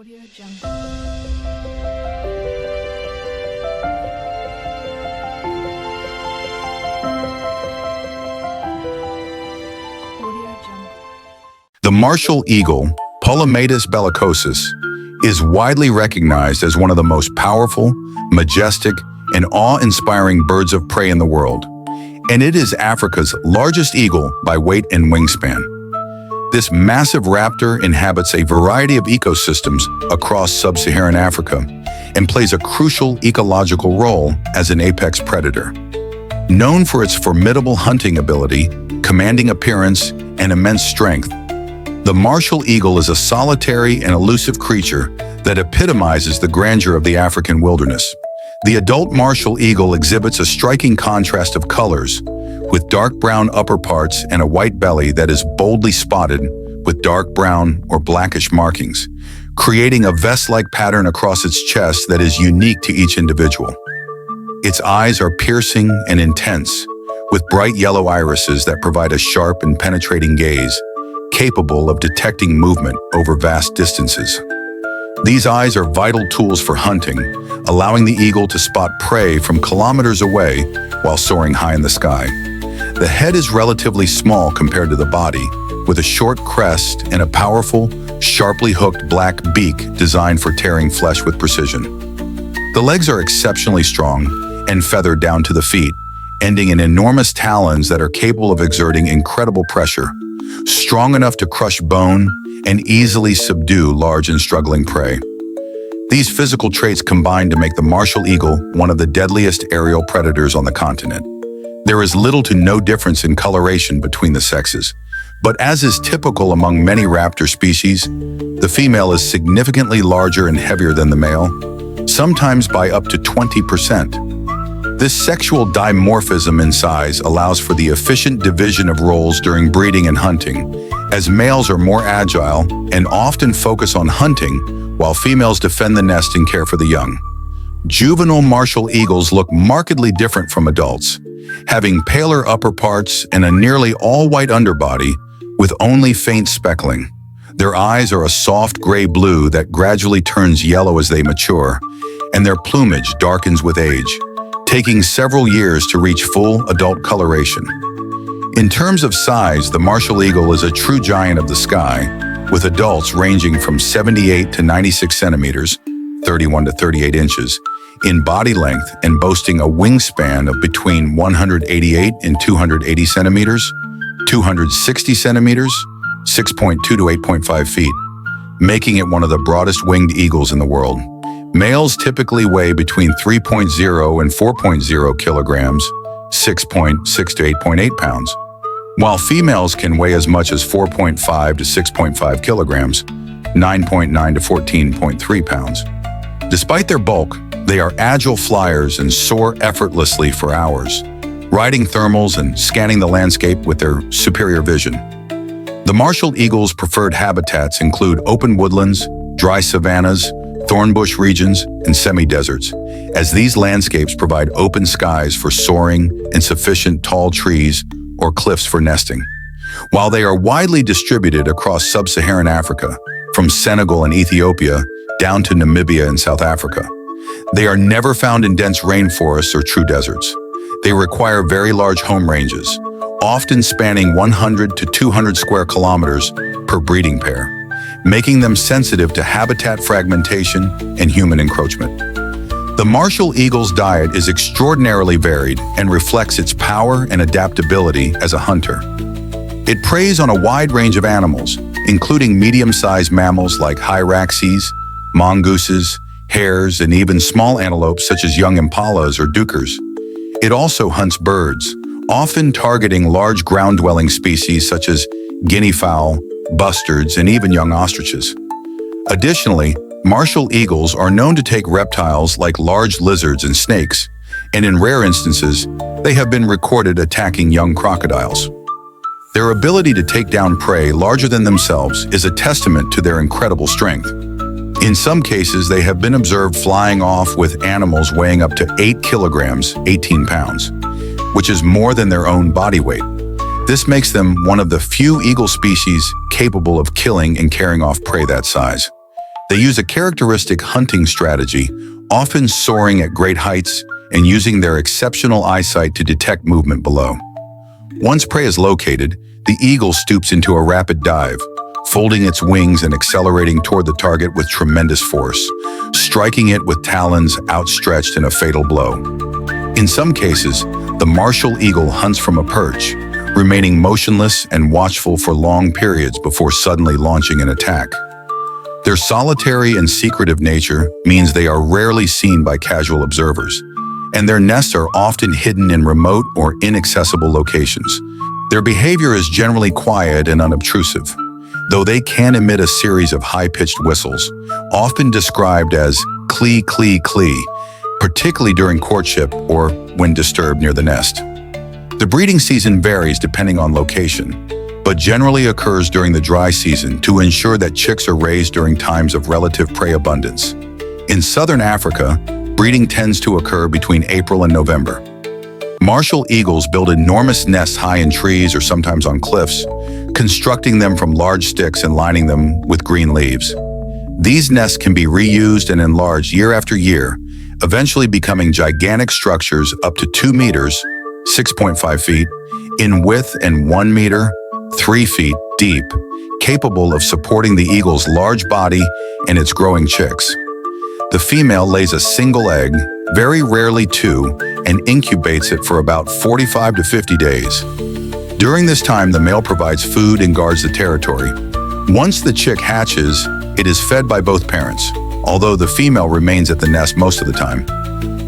Audio Jungle. Audio Jungle. The martial eagle, Polemaetus bellicosus, is widely recognized as one of the most powerful, majestic, and awe-inspiring birds of prey in the world, and it is Africa's largest eagle by weight and wingspan. This massive raptor inhabits a variety of ecosystems across Sub-Saharan Africa and plays a crucial ecological role as an apex predator. Known for its formidable hunting ability, commanding appearance, and immense strength, the martial eagle is a solitary and elusive creature that epitomizes the grandeur of the African wilderness. The adult martial eagle exhibits a striking contrast of colors, with dark brown upper parts and a white belly that is boldly spotted with dark brown or blackish markings, creating a vest-like pattern across its chest that is unique to each individual. Its eyes are piercing and intense, with bright yellow irises that provide a sharp and penetrating gaze, capable of detecting movement over vast distances. These eyes are vital tools for hunting, allowing the eagle to spot prey from kilometers away while soaring high in the sky. The head is relatively small compared to the body, with a short crest and a powerful, sharply hooked black beak designed for tearing flesh with precision. The legs are exceptionally strong and feathered down to the feet, ending in enormous talons that are capable of exerting incredible pressure, strong enough to crush bone and easily subdue large and struggling prey. These physical traits combine to make the martial eagle one of the deadliest aerial predators on the continent. There is little to no difference in coloration between the sexes, but as is typical among many raptor species, the female is significantly larger and heavier than the male, sometimes by up to 20%. This sexual dimorphism in size allows for the efficient division of roles during breeding and hunting, as males are more agile and often focus on hunting, while females defend the nest and care for the young. Juvenile martial eagles look markedly different from adults, having paler upper parts and a nearly all-white underbody with only faint speckling. Their eyes are a soft gray-blue that gradually turns yellow as they mature, and their plumage darkens with age, taking several years to reach full adult coloration. In terms of size, the martial eagle is a true giant of the sky, with adults ranging from 78 to 96 centimeters, 31 to 38 inches, in body length and boasting a wingspan of between 188 and 280 centimeters, 260 centimeters, 6.2 to 8.5 feet, making it one of the broadest winged eagles in the world. Males typically weigh between 3.0 and 4.0 kilograms, 6.6 to 8.8 pounds, while females can weigh as much as 4.5 to 6.5 kilograms, 9.9 to 14.3 pounds. Despite their bulk, they are agile flyers and soar effortlessly for hours, riding thermals and scanning the landscape with their superior vision. The martial eagle's preferred habitats include open woodlands, dry savannas, thornbush regions, and semi-deserts, as these landscapes provide open skies for soaring and sufficient tall trees or cliffs for nesting. While they are widely distributed across Sub-Saharan Africa, from Senegal and Ethiopia down to Namibia and South Africa, they are never found in dense rainforests or true deserts. They require very large home ranges, often spanning 100 to 200 square kilometers per breeding pair, making them sensitive to habitat fragmentation and human encroachment. The martial eagle's diet is extraordinarily varied and reflects its power and adaptability as a hunter. It preys on a wide range of animals, including medium-sized mammals like hyraxes, mongooses, hares, and even small antelopes such as young impalas or duikers. It also hunts birds, often targeting large ground-dwelling species such as guinea fowl, bustards, and even young ostriches. Additionally, martial eagles are known to take reptiles like large lizards and snakes, and in rare instances, they have been recorded attacking young crocodiles. Their ability to take down prey larger than themselves is a testament to their incredible strength. In some cases, they have been observed flying off with animals weighing up to 8 kilograms, 18 pounds, which is more than their own body weight. This makes them one of the few eagle species capable of killing and carrying off prey that size. They use a characteristic hunting strategy, often soaring at great heights and using their exceptional eyesight to detect movement below. Once prey is located, the eagle stoops into a rapid dive, folding its wings and accelerating toward the target with tremendous force, striking it with talons outstretched in a fatal blow. In some cases, the martial eagle hunts from a perch, remaining motionless and watchful for long periods before suddenly launching an attack. Their solitary and secretive nature means they are rarely seen by casual observers, and their nests are often hidden in remote or inaccessible locations. Their behavior is generally quiet and unobtrusive, though they can emit a series of high-pitched whistles, often described as clee, clee, clee, particularly during courtship or when disturbed near the nest. The breeding season varies depending on location, but generally occurs during the dry season to ensure that chicks are raised during times of relative prey abundance. In southern Africa, breeding tends to occur between April and November. Martial eagles build enormous nests high in trees or sometimes on cliffs, constructing them from large sticks and lining them with green leaves. These nests can be reused and enlarged year after year, eventually becoming gigantic structures up to 2 meters, 6.5 feet, in width and 1 meter, 3 feet deep, capable of supporting the eagle's large body and its growing chicks. The female lays a single egg, very rarely two, and incubates it for about 45 to 50 days. During this time, the male provides food and guards the territory. Once the chick hatches, it is fed by both parents, although the female remains at the nest most of the time.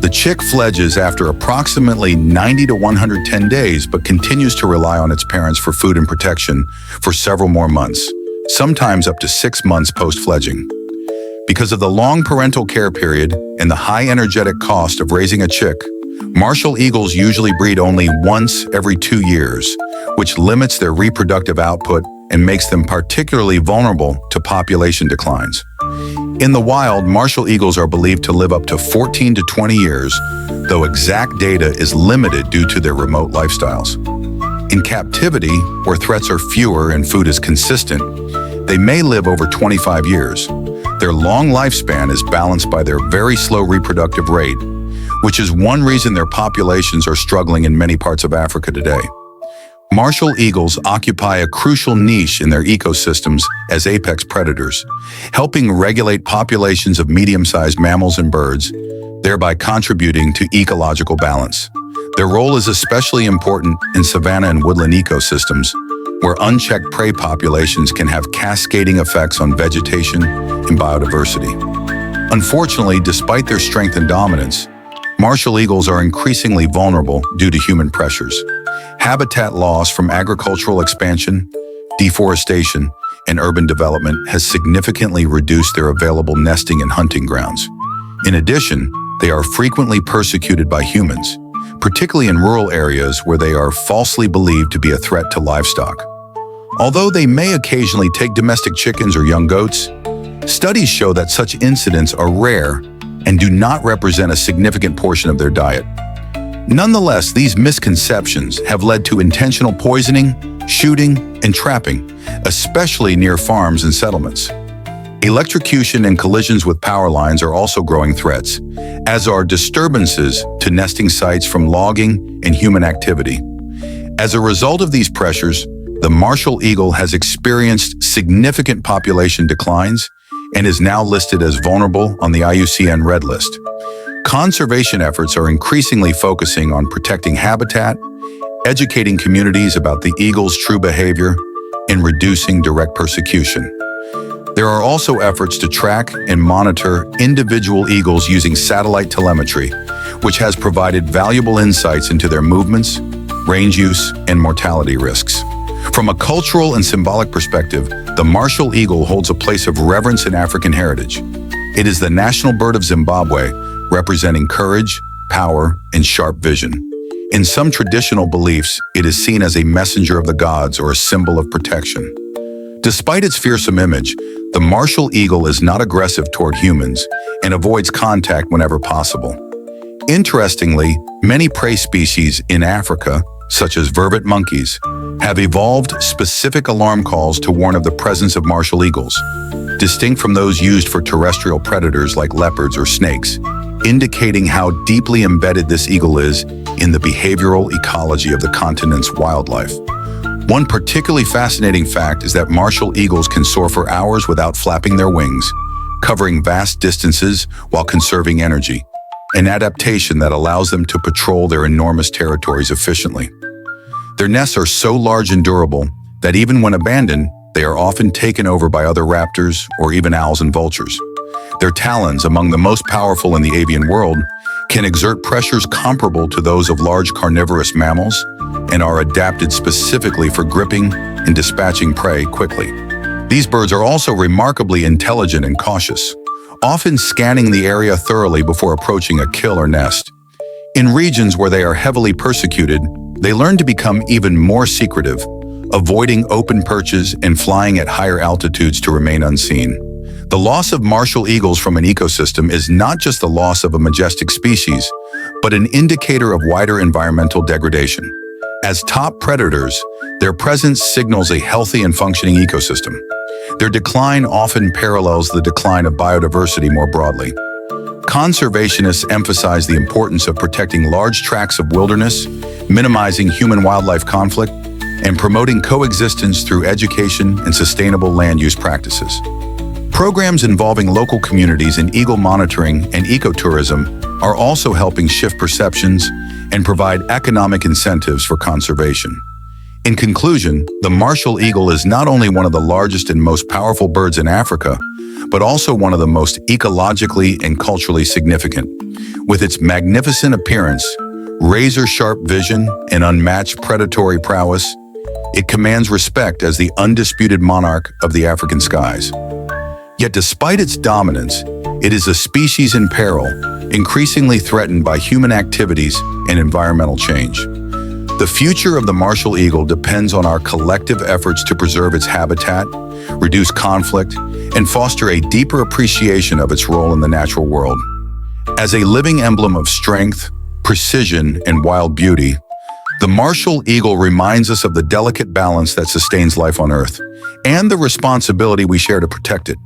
The chick fledges after approximately 90 to 110 days, but continues to rely on its parents for food and protection for several more months, sometimes up to 6 months post-fledging. Because of the long parental care period and the high energetic cost of raising a chick, martial eagles usually breed only once every 2 years, which limits their reproductive output and makes them particularly vulnerable to population declines. In the wild, martial eagles are believed to live up to 14 to 20 years, though exact data is limited due to their remote lifestyles. In captivity, where threats are fewer and food is consistent, they may live over 25 years. Their long lifespan is balanced by their very slow reproductive rate, which is one reason their populations are struggling in many parts of Africa today. Martial eagles occupy a crucial niche in their ecosystems as apex predators, helping regulate populations of medium-sized mammals and birds, thereby contributing to ecological balance. Their role is especially important in savanna and woodland ecosystems, where unchecked prey populations can have cascading effects on vegetation and biodiversity. Unfortunately, despite their strength and dominance, martial eagles are increasingly vulnerable due to human pressures. Habitat loss from agricultural expansion, deforestation, and urban development has significantly reduced their available nesting and hunting grounds. In addition, they are frequently persecuted by humans, particularly in rural areas where they are falsely believed to be a threat to livestock. Although they may occasionally take domestic chickens or young goats, studies show that such incidents are rare and do not represent a significant portion of their diet. Nonetheless, these misconceptions have led to intentional poisoning, shooting, and trapping, especially near farms and settlements. Electrocution and collisions with power lines are also growing threats, as are disturbances to nesting sites from logging and human activity. As a result of these pressures, the martial eagle has experienced significant population declines and is now listed as vulnerable on the IUCN Red List. Conservation efforts are increasingly focusing on protecting habitat, educating communities about the eagle's true behavior, and reducing direct persecution. There are also efforts to track and monitor individual eagles using satellite telemetry, which has provided valuable insights into their movements, range use, and mortality risks. From a cultural and symbolic perspective, the martial eagle holds a place of reverence in African heritage. It is the national bird of Zimbabwe, representing courage, power, and sharp vision. In some traditional beliefs, it is seen as a messenger of the gods or a symbol of protection. Despite its fearsome image, the martial eagle is not aggressive toward humans and avoids contact whenever possible. Interestingly, many prey species in Africa, such as vervet monkeys, have evolved specific alarm calls to warn of the presence of martial eagles. distinct from those used for terrestrial predators like leopards or snakes, indicating how deeply embedded this eagle is in the behavioral ecology of the continent's wildlife. One particularly fascinating fact is that martial eagles can soar for hours without flapping their wings, covering vast distances while conserving energy, an adaptation that allows them to patrol their enormous territories efficiently. Their nests are so large and durable that even when abandoned, they are often taken over by other raptors or even owls and vultures. Their talons, among the most powerful in the avian world, can exert pressures comparable to those of large carnivorous mammals and are adapted specifically for gripping and dispatching prey quickly. These birds are also remarkably intelligent and cautious, often scanning the area thoroughly before approaching a kill or nest. In regions where they are heavily persecuted, they learn to become even more secretive, avoiding open perches and flying at higher altitudes to remain unseen. The loss of martial eagles from an ecosystem is not just the loss of a majestic species, but an indicator of wider environmental degradation. As top predators, their presence signals a healthy and functioning ecosystem. Their decline often parallels the decline of biodiversity more broadly. Conservationists emphasize the importance of protecting large tracts of wilderness, minimizing human-wildlife conflict, and promoting coexistence through education and sustainable land use practices. Programs involving local communities in eagle monitoring and ecotourism are also helping shift perceptions and provide economic incentives for conservation. In conclusion, the martial eagle is not only one of the largest and most powerful birds in Africa, but also one of the most ecologically and culturally significant. With its magnificent appearance, razor-sharp vision, and unmatched predatory prowess, it commands respect as the undisputed monarch of the African skies. Yet despite its dominance, it is a species in peril, increasingly threatened by human activities and environmental change. The future of the martial eagle depends on our collective efforts to preserve its habitat, reduce conflict, and foster a deeper appreciation of its role in the natural world. As a living emblem of strength, precision, and wild beauty, the martial eagle reminds us of the delicate balance that sustains life on Earth and the responsibility we share to protect it.